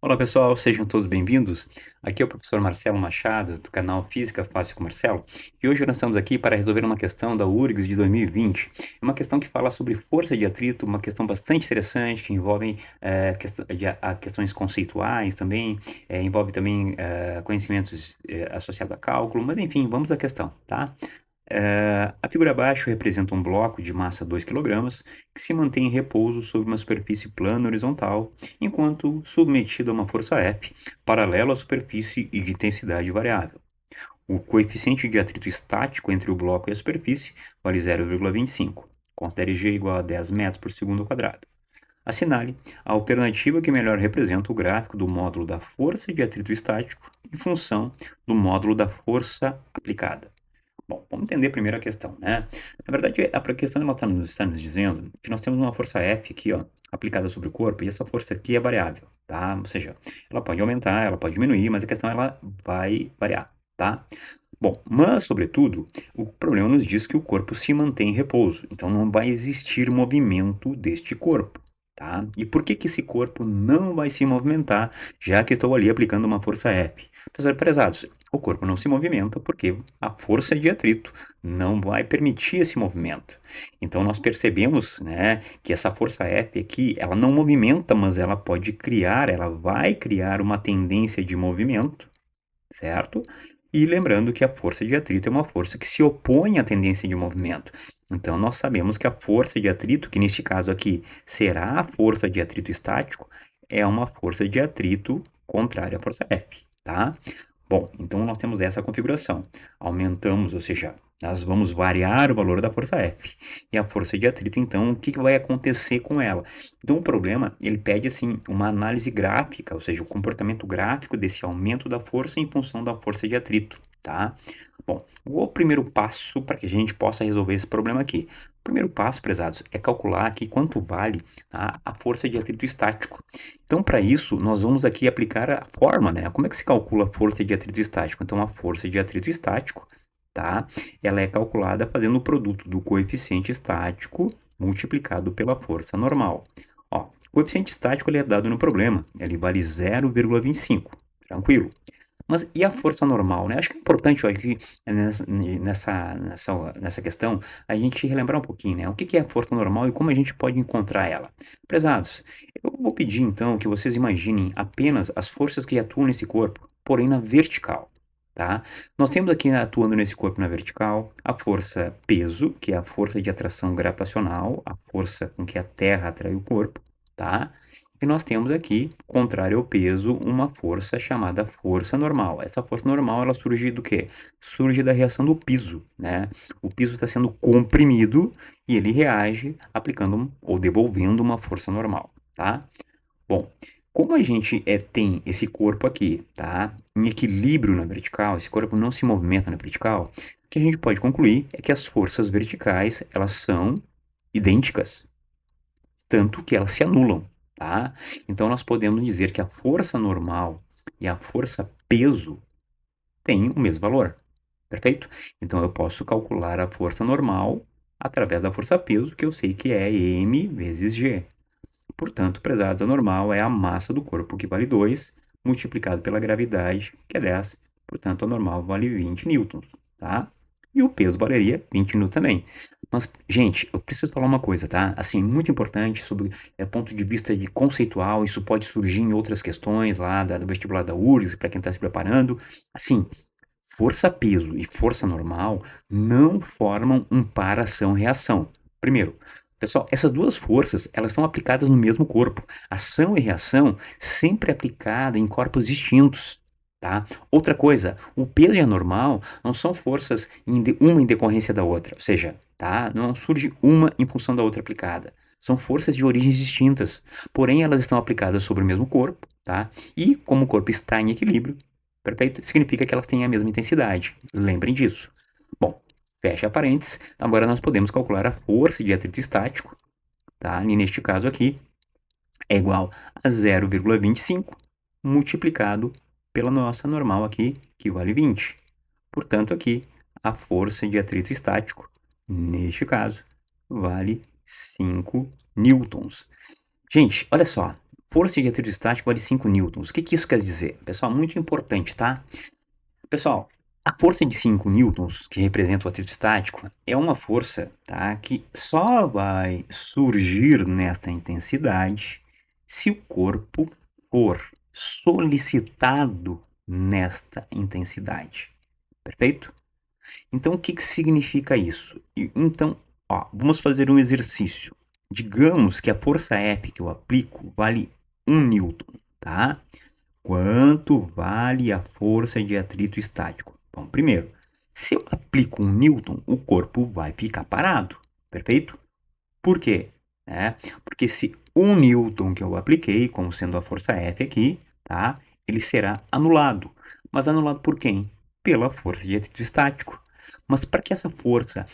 Olá pessoal, sejam todos bem-vindos. Aqui é o professor Marcelo Machado, do canal Física Fácil com Marcelo, e hoje nós estamos aqui para resolver uma questão da URGS de 2020. É uma questão que fala sobre força de atrito, uma questão bastante interessante, que envolve questões conceituais também, envolve também conhecimentos associados a cálculo, mas enfim, vamos à questão, tá? A figura abaixo representa um bloco de massa 2 kg que se mantém em repouso sobre uma superfície plana horizontal, enquanto submetido a uma força F, paralelo à superfície e de intensidade variável. O coeficiente de atrito estático entre o bloco e a superfície vale 0,25. Considere G igual a 10 metros por segundo ao quadrado. Assinale a alternativa que melhor representa o gráfico do módulo da força de atrito estático em função do módulo da força aplicada. Bom, vamos entender primeiro a questão, né? Na verdade, a questão ela está nos dizendo que nós temos uma força F aqui, ó, aplicada sobre o corpo, e essa força aqui é variável, tá? Ou seja, ela pode aumentar, ela pode diminuir, mas a questão ela vai variar, tá? Bom, mas, sobretudo, o problema nos diz que o corpo se mantém em repouso, então não vai existir movimento deste corpo, tá? E por que esse corpo não vai se movimentar, já que estou ali aplicando uma força F? Pessoal prezados, o corpo não se movimenta porque a força de atrito não vai permitir esse movimento. Então nós percebemos, né, que essa força F aqui, ela não movimenta, mas ela pode criar, ela vai criar uma tendência de movimento, certo? E lembrando que a força de atrito é uma força que se opõe à tendência de movimento. Então nós sabemos que a força de atrito, que neste caso aqui será a força de atrito estático, é uma força de atrito contrária à força F, tá? Bom, então nós temos essa configuração. Aumentamos, ou seja, nós vamos variar o valor da força F. E a força de atrito, então, o que vai acontecer com ela? Então, o problema, ele pede, assim, uma análise gráfica, ou seja, o comportamento gráfico desse aumento da força em função da força de atrito, tá? Bom, o primeiro passo para que a gente possa resolver esse problema aqui. O primeiro passo, prezados, é calcular aqui quanto vale, tá, a força de atrito estático. Então, para isso, nós vamos aqui aplicar a forma, né? Como é que se calcula a força de atrito estático? Então, a força de atrito estático, tá? Ela é calculada fazendo o produto do coeficiente estático multiplicado pela força normal. Ó, o coeficiente estático ele é dado no problema, ele vale 0,25, tranquilo. Mas e a força normal, né? Acho que é importante aqui nessa questão a gente relembrar um pouquinho, né? O que é a força normal e como a gente pode encontrar ela. Prezados, eu vou pedir então que vocês imaginem apenas as forças que atuam nesse corpo, porém na vertical, tá? Nós temos aqui atuando nesse corpo na vertical a força peso, que é a força de atração gravitacional, a força com que a Terra atrai o corpo, tá? E nós temos aqui, contrário ao peso, uma força chamada força normal. Essa força normal, ela surge do quê? Surge da reação do piso, né? O piso está sendo comprimido e ele reage aplicando ou devolvendo uma força normal, tá? Bom, como a gente tem esse corpo aqui, tá? Em equilíbrio na vertical, esse corpo não se movimenta na vertical, o que a gente pode concluir é que as forças verticais, elas são idênticas, tanto que elas se anulam, tá? Então nós podemos dizer que a força normal e a força peso têm o mesmo valor, perfeito? Então eu posso calcular a força normal através da força peso, que eu sei que é m vezes g. Portanto, prezados, a normal é a massa do corpo, que vale 2, multiplicado pela gravidade, que é 10. Portanto, a normal vale 20 newtons, tá? E o peso valeria 20 newtons também. Mas, gente, eu preciso falar uma coisa, tá? Assim, muito importante sobre ponto de vista de conceitual, isso pode surgir em outras questões lá do vestibular da URGS, para quem está se preparando. Assim, força-peso e força normal não formam um par ação-reação. Primeiro, pessoal, essas duas forças, elas estão aplicadas no mesmo corpo. Ação e reação sempre aplicada em corpos distintos, tá? Outra coisa, o peso e a normal não são forças uma em decorrência da outra, ou seja, tá? Não surge uma em função da outra aplicada. São forças de origens distintas, porém elas estão aplicadas sobre o mesmo corpo, tá? E como o corpo está em equilíbrio, perfeito? Significa que elas têm a mesma intensidade. Lembrem disso. Bom, fecha parênteses. Agora nós podemos calcular a força de atrito estático, tá? E neste caso aqui é igual a 0,25 multiplicado pela nossa normal aqui, que vale 20. Portanto, aqui a força de atrito estático, neste caso, vale 5 newtons. Gente, olha só, Força de atrito estático vale 5 newtons. O que isso quer dizer? Pessoal, muito importante, tá? Pessoal, a força de 5 newtons, que representa o atrito estático, é uma força, tá, que só vai surgir nesta intensidade se o corpo for solicitado nesta intensidade. Perfeito? Então, o que significa isso? Então, ó, vamos fazer um exercício. Digamos que a força F que eu aplico vale 1 newton, tá? Quanto vale a força de atrito estático? Bom, primeiro, se eu aplico 1 newton, o corpo vai ficar parado, perfeito? Por quê? Porque se 1 newton que eu apliquei, como sendo a força F aqui, tá? Ele será anulado. Mas anulado por quem? Pela força de atrito estático. Mas para que essa força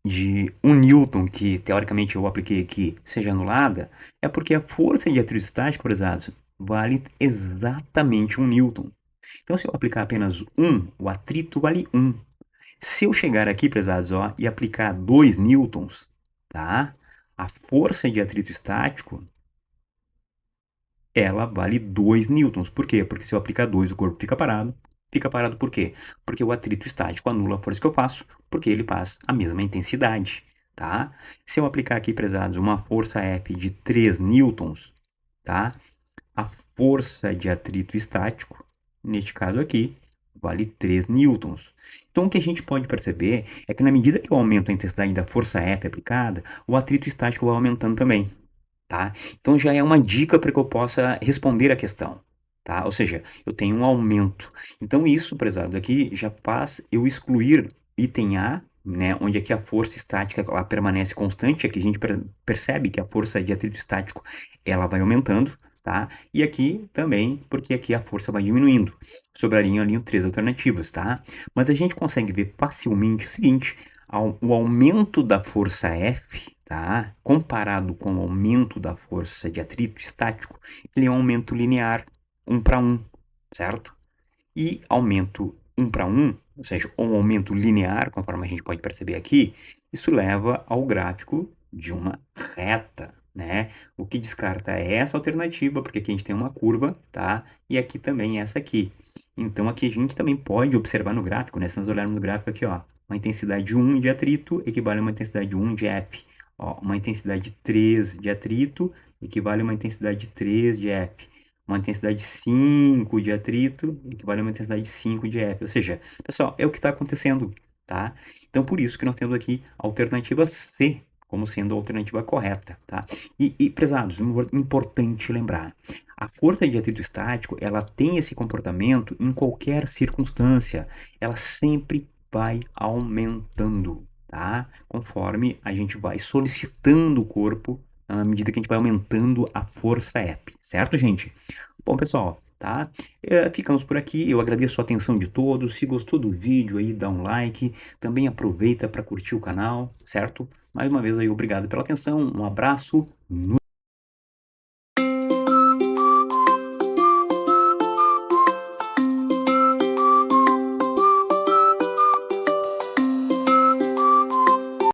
de 1 newton, que teoricamente eu apliquei aqui, seja anulada, é porque a força de atrito estático, prezados, vale exatamente 1 newton. Então, se eu aplicar apenas 1, o atrito vale 1. Se eu chegar aqui, prezados, ó, e aplicar 2 newtons, tá? A força de atrito estático, ela vale 2 newtons. Por quê? Porque se eu aplicar 2, o corpo fica parado. Fica parado por quê? Porque o atrito estático anula a força que eu faço, porque ele faz a mesma intensidade, tá? Se eu aplicar aqui, prezados, uma força F de 3 newtons, tá? A força de atrito estático, neste caso aqui, vale 3 newtons. Então, o que a gente pode perceber é que na medida que eu aumento a intensidade da força F aplicada, o atrito estático vai aumentando também. Tá? Então já é uma dica para que eu possa responder a questão, tá? Ou seja, eu tenho um aumento. Então isso, prezado, aqui já faz eu excluir item A, né, onde aqui a força estática ela permanece constante, aqui a gente percebe que a força de atrito estático ela vai aumentando, tá? E aqui também, porque aqui a força vai diminuindo. Sobrariam ali 3 alternativas, tá? Mas a gente consegue ver facilmente o seguinte, o aumento da força F, tá? Comparado com o aumento da força de atrito estático, ele é um aumento linear, 1 para 1, certo? E aumento 1 para 1, ou seja, um aumento linear, conforme a gente pode perceber aqui, isso leva ao gráfico de uma reta, né? O que descarta é essa alternativa, porque aqui a gente tem uma curva, tá? E aqui também essa aqui. Então aqui a gente também pode observar no gráfico, né? Se nós olharmos no gráfico aqui, ó, uma intensidade 1 de atrito equivale a uma intensidade 1 de F. Ó, uma intensidade 3 de atrito equivale a uma intensidade 3 de F. Uma intensidade 5 de atrito equivale a uma intensidade 5 de F. Ou seja, pessoal, é o que está acontecendo, tá? Então, por isso que nós temos aqui a alternativa C como sendo a alternativa correta, tá? Prezados, importante lembrar, a força de atrito estático, ela tem esse comportamento em qualquer circunstância. Ela sempre vai aumentando, tá? Conforme a gente vai solicitando o corpo, à medida que a gente vai aumentando a força F, certo, gente? Bom, pessoal, tá? Ficamos por aqui. Eu agradeço a atenção de todos. Se gostou do vídeo aí, dá um like. Também aproveita para curtir o canal, certo? Mais uma vez aí, obrigado pela atenção. Um abraço.